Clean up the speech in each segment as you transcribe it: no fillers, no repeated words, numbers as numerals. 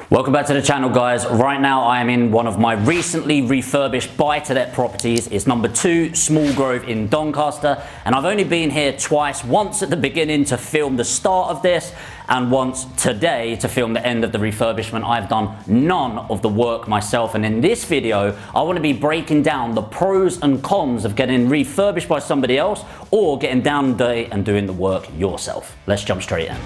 Welcome back to the channel, guys. Right now I am in one of my recently refurbished buy-to-let properties. It's number 2 Small Grove in Doncaster, and I've only been here twice, once at the beginning to film the start of this and once today to film the end of the refurbishment. I've done none of the work myself, and in this video I want to be breaking down the pros and cons of getting refurbished by somebody else or getting down dirty and doing the work yourself. Let's jump straight in.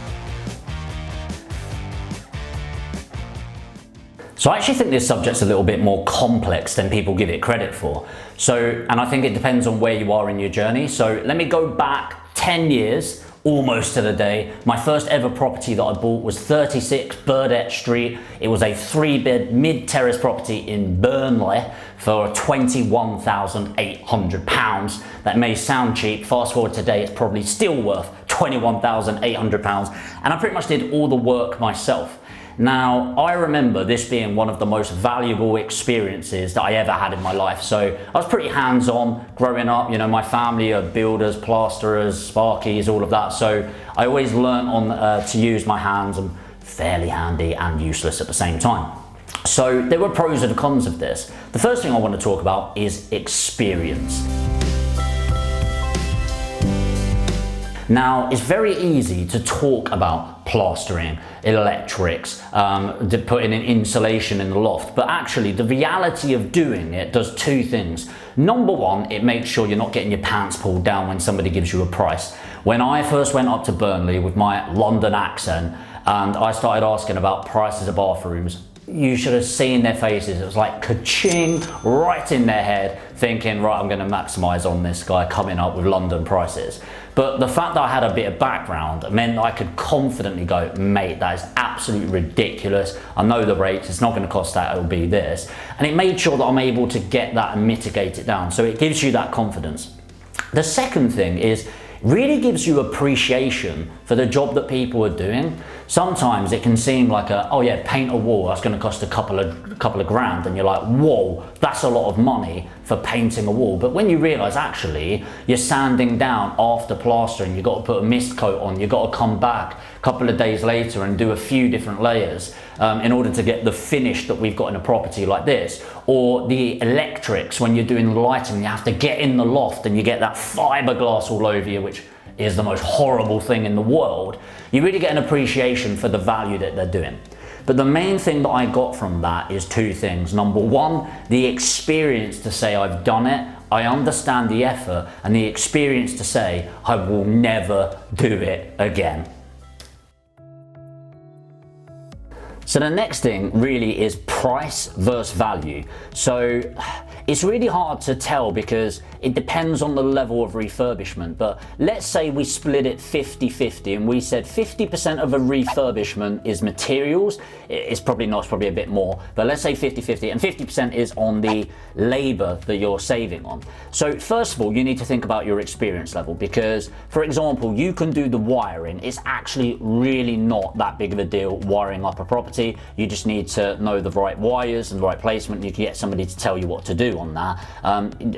So I actually think this subject's a little bit more complex than people give it credit for. And I think it depends on where you are in your journey. So let me go back 10 years, almost to the day. My first ever property that I bought was 36 Burdett Street. It was a 3-bed mid-terrace property in Burnley for £21,800. That may sound cheap. Fast forward today, it's probably still worth £21,800. And I pretty much did all the work myself. Now, I remember this being one of the most valuable experiences that I ever had in my life. So I was pretty hands-on growing up. You know, my family are builders, plasterers, sparkies, all of that. So I always learned to use my hands. I'm fairly handy and useless at the same time. So there were pros and cons of this. The first thing I want to talk about is experience. Now, it's very easy to talk about plastering, electrics, putting in insulation in the loft, but actually the reality of doing it does two things. Number one, it makes sure you're not getting your pants pulled down when somebody gives you a price. When I first went up to Burnley with my London accent and I started asking about prices of bathrooms, you should have seen their faces. It was like ka-ching right in their head, thinking, right, I'm going to maximize on this guy coming up with London prices. But the fact that I had a bit of background meant that I could confidently go, mate, that is absolutely ridiculous. I know the rates, it's not going to cost that, it'll be this. And it made sure that I'm able to get that and mitigate it down. So it gives you that confidence. The second thing is, really gives you appreciation for the job that people are doing. Sometimes it can seem like oh yeah, paint a wall, that's going to cost a couple of grand, and you're like, whoa, that's a lot of money for painting a wall. But when you realize actually you're sanding down after plastering, you've got to put a mist coat on, you've got to come back a couple of days later and do a few different layers in order to get the finish that we've got in a property like this. Or the electrics, when you're doing the lighting, you have to get in the loft and you get that fiberglass all over you, which is the most horrible thing in the world. You really get an appreciation for the value that they're doing. But the main thing that I got from that is two things. Number one, the experience to say I've done it, I understand the effort, and the experience to say I will never do it again. So the next thing really is price versus value. So it's really hard to tell because it depends on the level of refurbishment. But let's say we split it 50-50 and we said 50% of a refurbishment is materials. It's probably not, it's probably a bit more, but let's say 50-50, and 50% is on the labor that you're saving on. So first of all, you need to think about your experience level, because for example, you can do the wiring. It's actually really not that big of a deal wiring up a property. You just need to know the right wires and the right placement. You can get somebody to tell you what to do on that.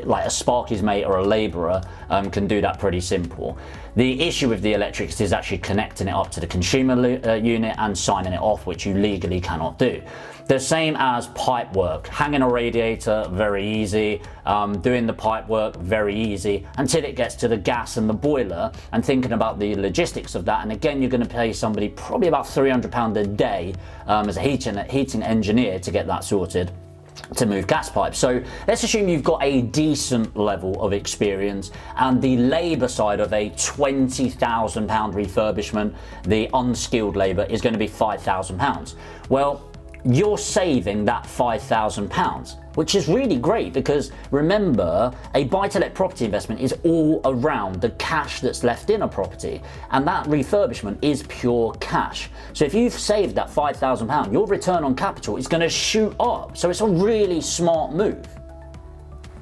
Like a Sparky's mate or a labourer can do that pretty simple. The issue with the electrics is actually connecting it up to the consumer unit and signing it off, which you legally cannot do. The same as pipe work. Hanging a radiator, very easy. Doing the pipe work, very easy, until it gets to the gas and the boiler and thinking about the logistics of that. And again, you're going to pay somebody probably about £300 a day as a heating engineer to get that sorted, to move gas pipes. So let's assume you've got a decent level of experience, and the labour side of a £20,000 refurbishment, the unskilled labour, is going to be £5,000. Well, you're saving that £5,000, which is really great, because remember, a buy-to-let property investment is all around the cash that's left in a property, and that refurbishment is pure cash. So if you've saved that £5,000, your return on capital is going to shoot up. So it's a really smart move.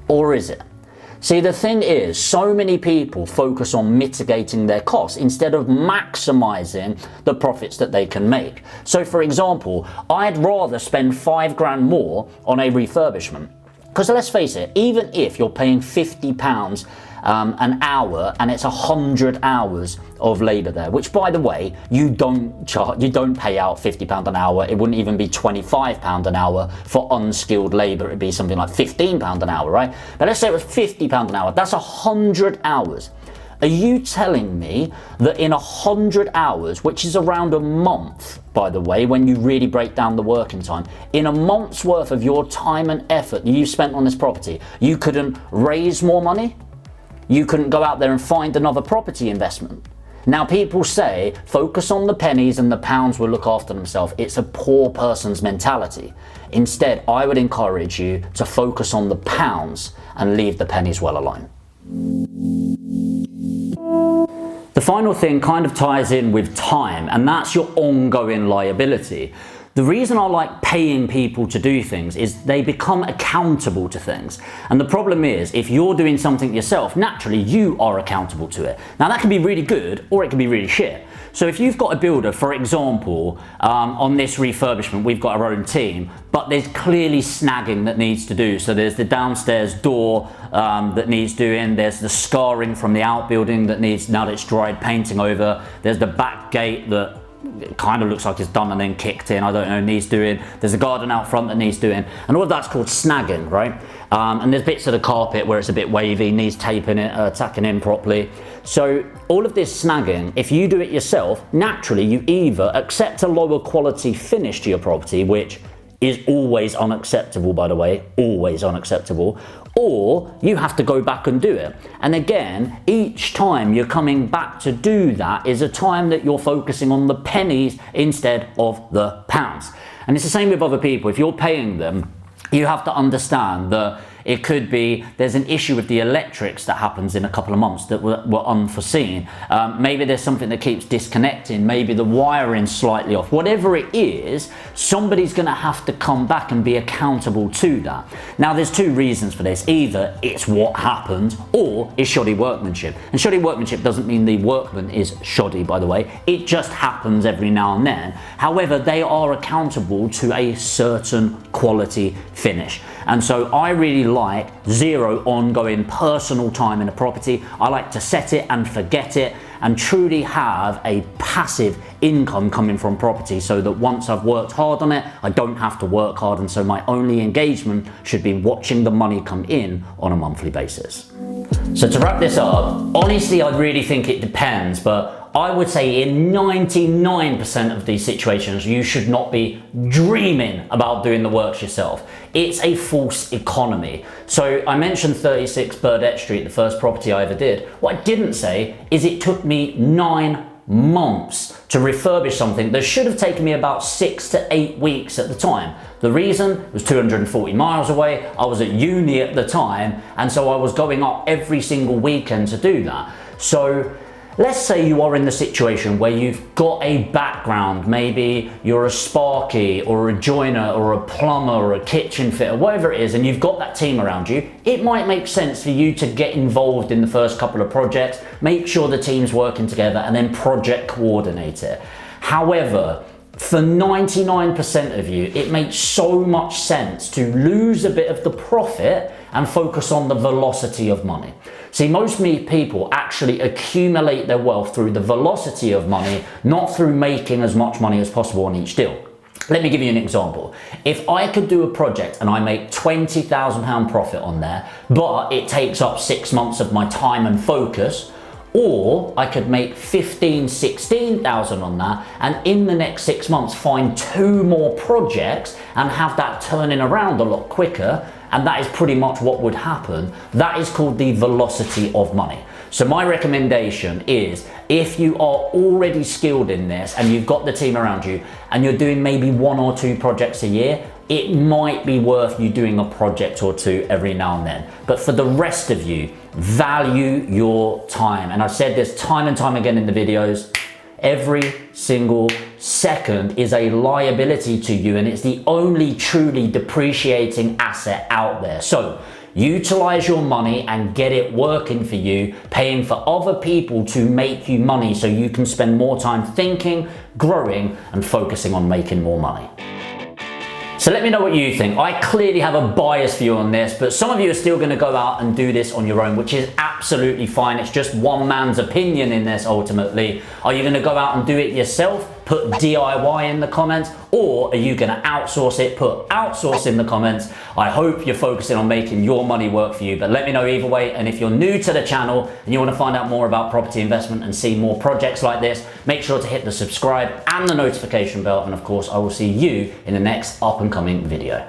Or is it? See, the thing is, so many people focus on mitigating their costs instead of maximizing the profits that they can make. So for example, I'd rather spend £5 more on a refurbishment, because let's face it, even if you're paying £50 an hour, and it's 100 hours of labor there, which, by the way, you don't pay out £50 an hour. It wouldn't even be £25 an hour for unskilled labor. It'd be something like £15 an hour, right? But let's say it was £50 an hour. That's 100 hours. Are you telling me that in 100 hours, which is around a month, by the way, when you really break down the working time, in a month's worth of your time and effort that you spent on this property, you couldn't raise more money? You couldn't go out there and find another property investment? Now, people say, focus on the pennies and the pounds will look after themselves. It's a poor person's mentality. Instead, I would encourage you to focus on the pounds and leave the pennies well alone. The final thing kind of ties in with time, and that's your ongoing liability. The reason I like paying people to do things is they become accountable to things. And the problem is, if you're doing something yourself, naturally you are accountable to it. Now that can be really good, or it can be really shit. So if you've got a builder, for example, on this refurbishment, we've got our own team, but there's clearly snagging that needs to do. So there's the downstairs door that needs doing, there's the scarring from the outbuilding that needs, now that it's dried, painting over, there's the back gate that it kind of looks like it's done and then kicked in, I don't know, needs doing, there's a garden out front that needs doing, and all of that's called snagging, right? And there's bits of the carpet where it's a bit wavy, needs taping it, tacking in properly. So all of this snagging, if you do it yourself, naturally you either accept a lower quality finish to your property, which is always unacceptable, by the way, always unacceptable, or you have to go back and do it. And again, each time you're coming back to do that is a time that you're focusing on the pennies instead of the pounds. And it's the same with other people. If you're paying them, you have to understand that it could be there's an issue with the electrics that happens in a couple of months that were unforeseen. Maybe there's something that keeps disconnecting. Maybe the wiring's slightly off. Whatever it is, somebody's going to have to come back and be accountable to that. Now, there's two reasons for this. Either it's what happened or it's shoddy workmanship. And shoddy workmanship doesn't mean the workman is shoddy, by the way. It just happens every now and then. However, they are accountable to a certain quality finish. And so I really like zero ongoing personal time in a property. I like to set it and forget it and truly have a passive income coming from property, so that once I've worked hard on it, I don't have to work hard, and so my only engagement should be watching the money come in on a monthly basis. So to wrap this up, honestly, I really think it depends, but I would say in 99% of these situations, you should not be dreaming about doing the works yourself. It's a false economy. So I mentioned 36 Burdett Street, the first property I ever did. What I didn't say is it took me 9 months to refurbish something that should have taken me about 6 to 8 weeks at the time. The reason was 240 miles away. I was at uni at the time, and so I was going up every single weekend to do that. So let's say you are in the situation where you've got a background, maybe you're a sparky or a joiner or a plumber or a kitchen fitter, whatever it is, and you've got that team around you. It might make sense for you to get involved in the first couple of projects, make sure the team's working together, and then project coordinate it. However, for 99% of you, it makes so much sense to lose a bit of the profit and focus on the velocity of money. See, most people actually accumulate their wealth through the velocity of money, not through making as much money as possible on each deal. Let me give you an example. If I could do a project and I make £20,000 profit on there, but it takes up 6 months of my time and focus, or I could make 15, 16,000 on that, and in the next 6 months find 2 more projects and have that turning around a lot quicker, and that is pretty much what would happen. That is called the velocity of money. So my recommendation is, if you are already skilled in this and you've got the team around you and you're doing maybe 1 or 2 projects a year, it might be worth you doing a project or 2 every now and then. But for the rest of you, value your time. And I've said this time and time again in the videos, every single second is a liability to you, and it's the only truly depreciating asset out there. So utilize your money and get it working for you, paying for other people to make you money so you can spend more time thinking, growing, and focusing on making more money. So let me know what you think. I clearly have a biased view on this, but some of you are still going to go out and do this on your own, which is absolutely fine. It's just one man's opinion in this ultimately. Are you going to go out and do it yourself? Put DIY in the comments, or are you going to outsource it? Put outsource in the comments. I hope you're focusing on making your money work for you, but let me know either way. And if you're new to the channel and you want to find out more about property investment and see more projects like this, make sure to hit the subscribe and the notification bell. And of course, I will see you in the next up and coming video.